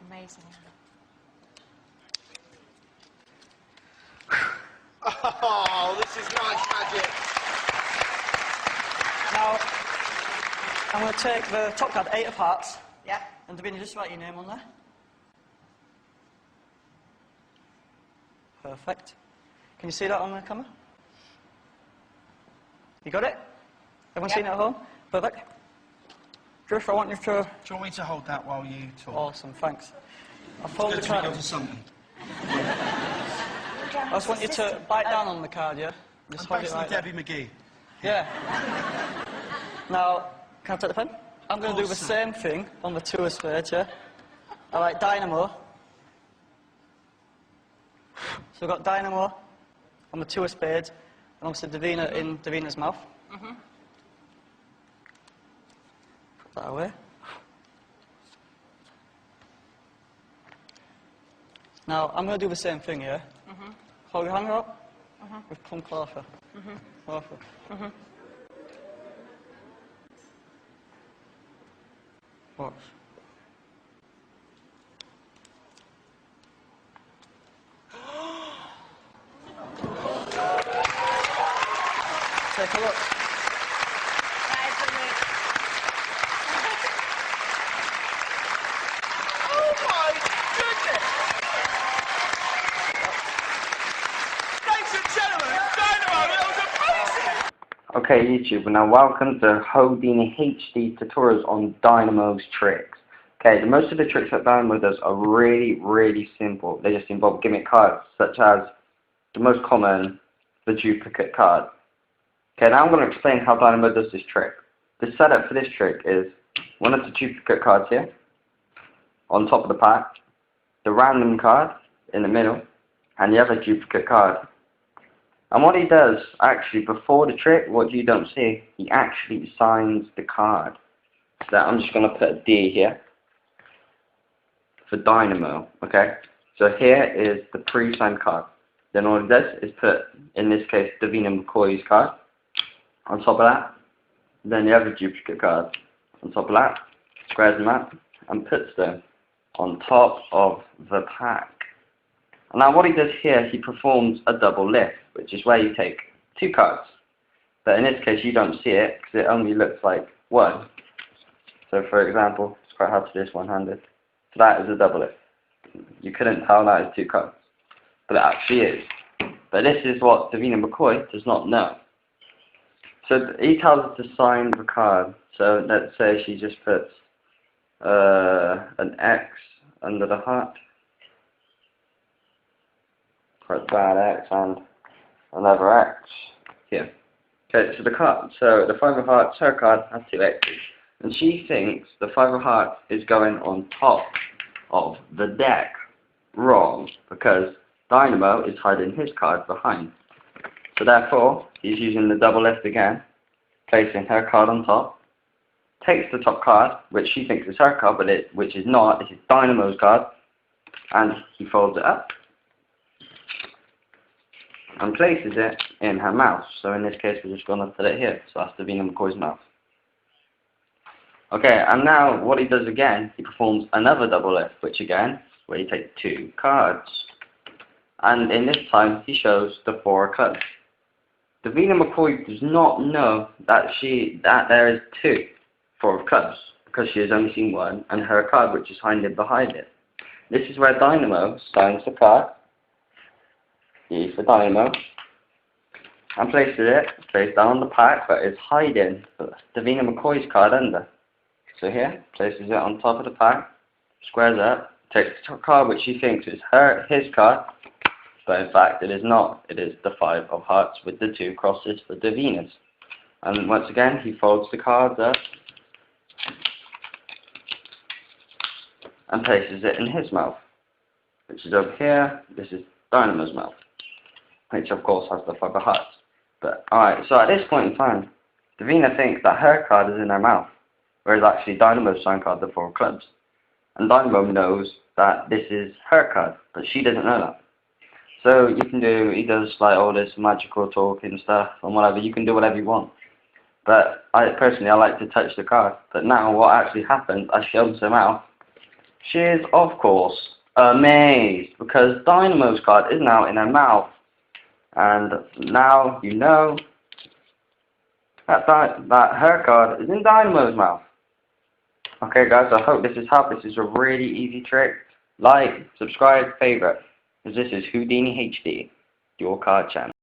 Amazing. Oh, this is nice magic. Now, I'm going to take the top card, 8 of hearts. Yeah. And Davina, just write your name on there. Perfect. Can you see that on the camera? You got it? Everyone seen it at home? Perfect. Just, I want you to... Do you want me to hold that while you talk? Awesome, thanks. I'll fold the Good to card. go to something. I just want you to bite down on the card, yeah? Just I'm hold it basically right Debbie McGee. there. Yeah. Now, can I take the pen? I'm going to do the same thing on the 2 of spades, yeah? I like Dynamo. So we've got Dynamo on the 2 of spades, and obviously Davina in Davina's mouth. Put that away. Now, I'm going to do the same thing here. Hold your hand up. With come closer. Closer. Watch. Take a look. Oh my goodness! Ladies and gentlemen, Dynamo, that was amazing! Okay, YouTube, now welcome to Houdini HD tutorials on Dynamo's tricks. Okay, most of the tricks that Dynamo does are really simple. They just involve gimmick cards, such as the most common, the duplicate card. Okay, now I'm going to explain how Dynamo does this trick. The setup for this trick is one of the duplicate cards here, on top of the pack, the random card in the middle, and the other duplicate card. And what he does, actually, before the trick, what you don't see, he actually signs the card. So I'm just going to put a D here for Dynamo, okay? So here is the pre-signed card. Then all he does is put, in this case, Davina McCoy's card on top of that. Then the other duplicate card on top of that, squares them up, and puts them on top of the pack. And now what he does here, he performs a double lift, which is where you take 2 cards. But in this case, you don't see it, because it only looks like 1. So for example, it's quite hard to do this one-handed. So that is a double lift. You couldn't tell that is 2 cards. But it actually is. But this is what Davina McCoy does not know. So he tells us to sign the card. So let's say she just puts an X under the heart. Quite bad X and another X here. Okay, so the card, so the 5 of hearts, her card has 2 X's. And she thinks the 5 of hearts is going on top of the deck. Wrong, because Dynamo is hiding his card behind. So therefore, he's using the double lift again, placing her card on top, takes the top card, which she thinks is her card, but which is not, this is Dynamo's card, and he folds it up and places it in her mouth. So in this case, we're just going to put it here. So that's Davina McCoy's mouth. Okay, and now what he does again, he performs another double lift, which again, where you take 2 cards. And in this time, he shows the 4 of clubs. Davina McCoy does not know that there is 2 4 of clubs, because she has only seen 1, and her card, which is hiding behind it. This is where Dynamo signs the card, D for Dynamo, and places it face down on the pack, but is hiding Davina McCoy's card under. So here, places it on top of the pack, squares up, takes the card which she thinks is his card, but in fact it is not. It is the 5 of hearts with the 2 crosses for Davina's. And once again, he folds the cards up and places it in his mouth, which is over here. This is Dynamo's mouth, which of course has the 5 of hearts. But alright, so at this point in time, Davina thinks that her card is in her mouth, whereas actually Dynamo's sign card, the 4 of clubs. And Dynamo knows that this is her card, but she doesn't know that. So you can do, he does like all this magical talking stuff and whatever, you can do whatever you want. But I personally like to touch the card. But now what actually happens, I show him out, She is, of course, amazed because Dynamo's card is now in her mouth. And now you know that her card is in Dynamo's mouth. Okay guys, I hope this has helped. This is a really easy trick. Like, subscribe, favorite. Because this is Houdini HD, your card channel.